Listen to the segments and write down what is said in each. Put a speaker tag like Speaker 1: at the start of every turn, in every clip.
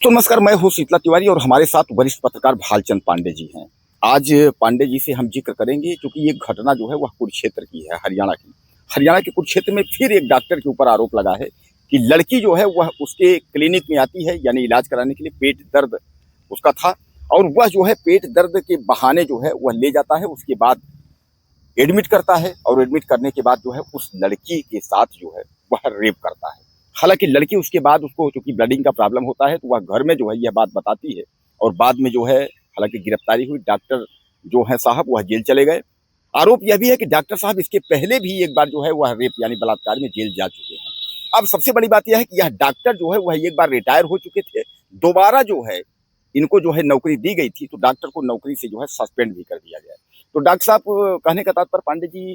Speaker 1: तो नमस्कार, मैं हूँ शीतला तिवारी और हमारे साथ वरिष्ठ पत्रकार भालचंद पांडे जी हैं। आज पांडे जी से हम जिक्र करेंगे क्योंकि ये घटना जो है वह कुरुक्षेत्र की है, हरियाणा की। हरियाणा के कुरुक्षेत्र में फिर एक डॉक्टर के ऊपर आरोप लगा है कि लड़की जो है वह उसके क्लिनिक में आती है, यानी इलाज कराने के लिए। पेट दर्द उसका था और वह जो है पेट दर्द के बहाने जो है वह ले जाता है, उसके बाद एडमिट करता है और एडमिट करने के बाद जो है उस लड़की के साथ जो है वह रेप करता है। हालांकि लड़की उसके बाद उसको चूंकि ब्लडिंग का प्रॉब्लम होता है तो वह घर में जो है यह बात बताती है और बाद में जो है हालांकि गिरफ्तारी हुई। डॉक्टर जो है साहब वह जेल चले गए। आरोप यह भी है कि डॉक्टर साहब इसके पहले भी एक बार जो है वह रेप यानी बलात्कार में जेल जा चुके हैं। अब सबसे बड़ी बात यह है कि यह डॉक्टर जो है वह एक बार रिटायर हो चुके थे, दोबारा जो है इनको जो है नौकरी दी गई थी तो डॉक्टर को नौकरी से जो है सस्पेंड भी कर दिया गया। तो डॉक्टर साहब, कहने का तात्पर्य पांडे जी,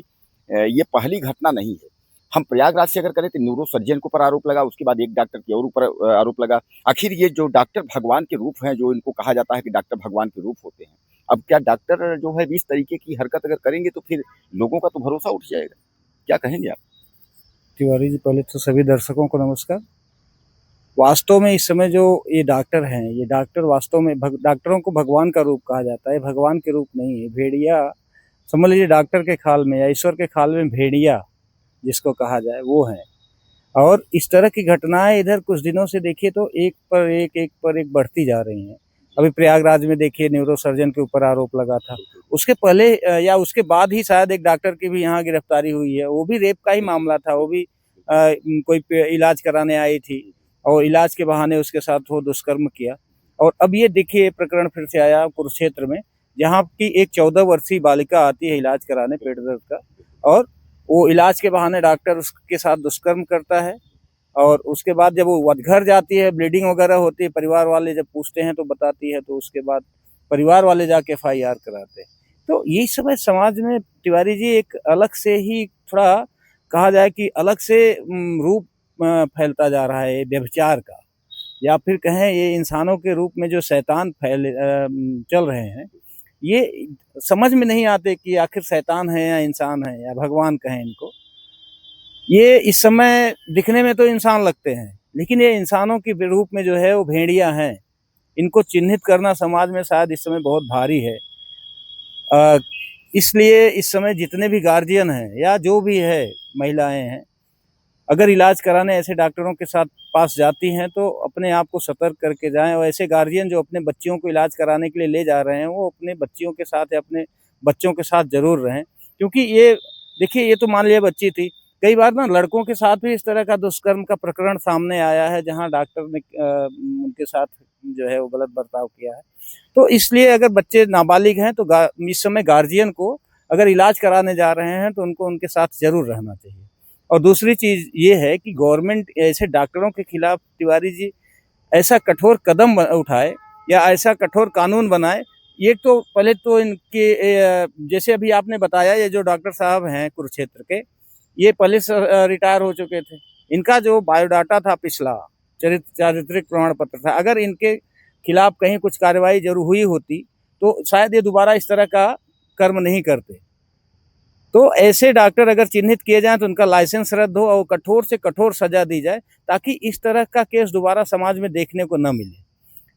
Speaker 1: ये पहली घटना नहीं है। हम प्रयागराज से अगर करें तो न्यूरो सर्जन के ऊपर आरोप लगा, उसके बाद एक डॉक्टर के और ऊपर आरोप लगा। आखिर ये जो डॉक्टर भगवान के रूप हैं, जो इनको कहा जाता है कि डॉक्टर भगवान के रूप होते हैं, अब क्या डॉक्टर जो है इस तरीके की हरकत अगर करेंगे तो फिर लोगों का तो भरोसा उठ जाएगा। क्या कहेंगे आप?
Speaker 2: तिवारी जी, पहले तो सभी दर्शकों को नमस्कार। वास्तव में इस समय जो ये डॉक्टर हैं, ये डॉक्टर वास्तव में डॉक्टरों को भगवान का रूप कहा जाता है। भगवान के रूप नहीं है, भेड़िया समझ लीजिए। डॉक्टर के खाल में या ईश्वर के खाल में भेड़िया जिसको कहा जाए वो है। और इस तरह की घटनाएं इधर कुछ दिनों से देखिए तो एक पर एक बढ़ती जा रही हैं। अभी प्रयागराज में देखिए न्यूरो सर्जन के ऊपर आरोप लगा था। उसके पहले या उसके बाद ही शायद एक डॉक्टर की भी यहाँ गिरफ्तारी हुई है। वो भी रेप का ही मामला था। वो भी कोई इलाज कराने आई थी और इलाज के बहाने उसके साथ वो दुष्कर्म किया। और अब ये देखिए प्रकरण फिर से आया कुरुक्षेत्र में, जहाँ की एक 14 वर्षीय बालिका आती है इलाज कराने पेट दर्द का, और वो इलाज के बहाने डॉक्टर उसके साथ दुष्कर्म करता है। और उसके बाद जब वो घर जाती है, ब्लीडिंग वगैरह होती है, परिवार वाले जब पूछते हैं तो बताती है, तो उसके बाद परिवार वाले जाके FIR कराते हैं। तो यही समय समाज में तिवारी जी एक अलग से ही थोड़ा कहा जाए कि अलग से रूप फैलता जा रहा है व्यभिचार का, या फिर कहें ये इंसानों के रूप में जो शैतान चल रहे हैं। ये समझ में नहीं आते कि आखिर शैतान है या इंसान है या भगवान कहें इनको। ये इस समय दिखने में तो इंसान लगते हैं, लेकिन ये इंसानों के रूप में जो है वो भेड़िया हैं। इनको चिन्हित करना समाज में शायद इस समय बहुत भारी है। इसलिए इस समय जितने भी गार्जियन हैं या जो भी है महिलाएं हैं, अगर इलाज कराने ऐसे डॉक्टरों के साथ पास जाती हैं तो अपने आप को सतर्क करके जाएं। और ऐसे गार्जियन जो अपने बच्चियों को इलाज कराने के लिए ले जा रहे हैं, वो अपने बच्चियों के साथ या अपने बच्चों के साथ जरूर रहें। क्योंकि ये देखिए, ये तो मान लिया बच्ची थी, कई बार ना लड़कों के साथ भी इस तरह का दुष्कर्म का प्रकरण सामने आया है, जहां डॉक्टर ने उनके साथ जो है वो गलत बर्ताव किया है। तो इसलिए अगर बच्चे नाबालिग हैं तो इस समय गार्जियन को अगर इलाज कराने जा रहे हैं तो उनको उनके साथ जरूर रहना चाहिए। और दूसरी चीज ये है कि गवर्नमेंट ऐसे डॉक्टरों के खिलाफ तिवारी जी ऐसा कठोर कदम उठाए या ऐसा कठोर कानून बनाए। ये तो पहले तो इनके जैसे अभी आपने बताया, ये जो डॉक्टर साहब हैं कुरुक्षेत्र के, ये पहले से रिटायर हो चुके थे। इनका जो बायोडाटा था पिछला, चारित्रिक प्रमाण पत्र था, अगर इनके खिलाफ कहीं कुछ कार्रवाई जरूर हुई होती तो शायद ये दोबारा इस तरह का कर्म नहीं करते। तो ऐसे डॉक्टर अगर चिन्हित किए जाएं तो उनका लाइसेंस रद्द हो और कठोर से कठोर सजा दी जाए, ताकि इस तरह का केस दोबारा समाज में देखने को न मिले।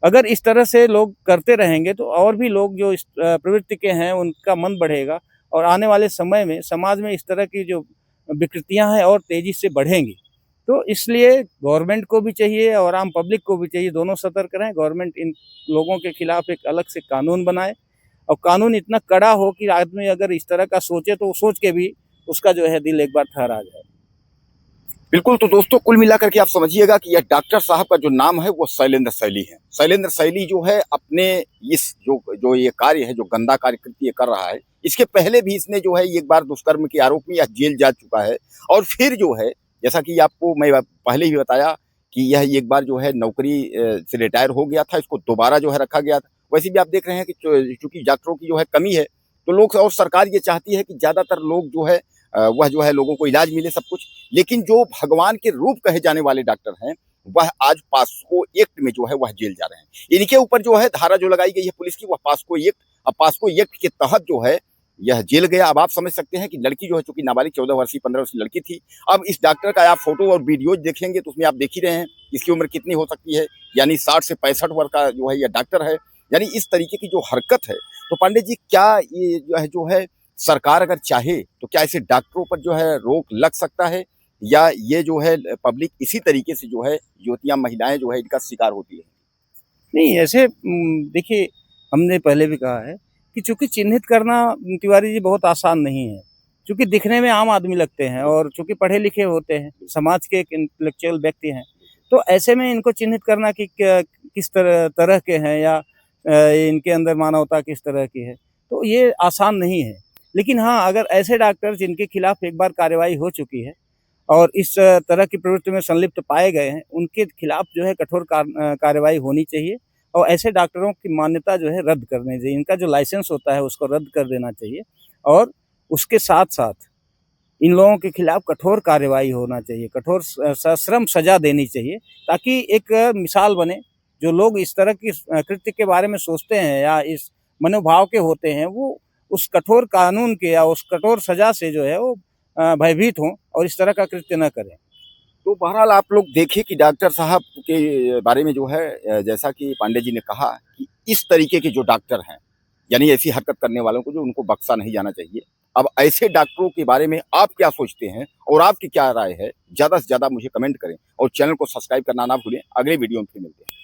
Speaker 2: अगर इस तरह से लोग करते रहेंगे तो और भी लोग जो इस प्रवृत्ति के हैं उनका मन बढ़ेगा और आने वाले समय में समाज में इस तरह की जो विकृतियां हैं और तेजी से बढ़ेंगी। तो इसलिए गवर्नमेंट को भी चाहिए और आम पब्लिक को भी चाहिए, दोनों सतर्क रहें। गवर्नमेंट इन लोगों के खिलाफ एक अलग से कानून बनाए और कानून इतना कड़ा हो कि आदमी अगर इस तरह का सोचे तो सोच के भी उसका जो है दिल एक बार ठहरा जाए।
Speaker 1: बिल्कुल। तो दोस्तों, कुल मिलाकर के आप समझिएगा कि यह डॉक्टर साहब का जो नाम है वो शैलेंद्र शैली है। शैलेंद्र शैली जो है अपने इस जो ये कार्य है, जो गंदा कार्य कृत्य कर रहा है, इसके पहले भी इसने जो है एक बार दुष्कर्म के आरोप में यह जेल जा चुका है। और फिर जो है, जैसा कि आपको मैं पहले ही बताया कि यह एक बार जो है नौकरी से रिटायर हो गया था, इसको दोबारा जो है रखा गया था। वैसे भी आप देख रहे हैं कि चूंकि डॉक्टरों की जो है कमी है, तो लोग और सरकार ये चाहती है कि ज्यादातर लोग जो है वह जो है लोगों को इलाज मिले, सब कुछ। लेकिन जो भगवान के रूप कहे जाने वाले डॉक्टर हैं, वह आज पास्को एक्ट में जो है वह जेल जा रहे हैं। इनके ऊपर जो है धारा जो लगाई गई है पुलिस की, वह पास्को एक्ट। अब पास्को एक्ट के तहत जो है यह जेल गया। अब आप समझ सकते हैं कि लड़की जो है, चूंकि नाबालिग 14 वर्षीय 15 वर्षीय लड़की थी। अब इस डॉक्टर का आप फोटो और वीडियो देखेंगे तो उसमें आप देख ही रहे हैं इसकी उम्र कितनी हो सकती है, यानी 60 से 65 वर्ष का जो है यह डॉक्टर है। यानी इस तरीके की जो हरकत है, तो पांडे जी क्या ये जो है सरकार अगर चाहे तो क्या ऐसे डॉक्टरों पर जो है रोक लग सकता है, या ये जो है पब्लिक इसी तरीके से जो है युवतियां महिलाएं जो है इनका शिकार होती है?
Speaker 2: नहीं, ऐसे देखिए, हमने पहले भी कहा है कि चूँकि चिन्हित करना तिवारी जी बहुत आसान नहीं है। चूँकि दिखने में आम आदमी लगते हैं और चूँकि पढ़े लिखे होते हैं, समाज के एक इंटेलेक्चुअल व्यक्ति हैं, तो ऐसे में इनको चिन्हित करना कि किस तरह के हैं, या इनके अंदर मानवता किस तरह की है, तो ये आसान नहीं है। लेकिन हाँ, अगर ऐसे डॉक्टर जिनके खिलाफ एक बार कार्रवाई हो चुकी है और इस तरह की प्रवृत्ति में संलिप्त पाए गए हैं, उनके खिलाफ जो है कठोर कार्रवाई होनी चाहिए और ऐसे डॉक्टरों की मान्यता जो है रद्द करनी चाहिए। इनका जो लाइसेंस होता है उसको रद्द कर देना चाहिए और उसके साथ-साथ इन लोगों के खिलाफ कठोर कार्रवाई होना चाहिए, कठोर सश्रम सज़ा देनी चाहिए, ताकि एक मिसाल बने। जो लोग इस तरह की कृत्य के बारे में सोचते हैं या इस मनोभाव के होते हैं, वो उस कठोर कानून के या उस कठोर सज़ा से जो है वो भयभीत हों और इस तरह का कृत्य न करें।
Speaker 1: तो बहरहाल आप लोग देखिए कि डॉक्टर साहब के बारे में जो है जैसा कि पांडे जी ने कहा कि इस तरीके के जो डॉक्टर हैं, यानी ऐसी हरकत करने वालों को जो उनको बख्शा नहीं जाना चाहिए। अब ऐसे डॉक्टरों के बारे में आप क्या सोचते हैं और आपकी क्या राय है? ज़्यादा से ज़्यादा मुझे कमेंट करें और चैनल को सब्सक्राइब करना ना भूलें। अगले वीडियो में फिर मिलते हैं।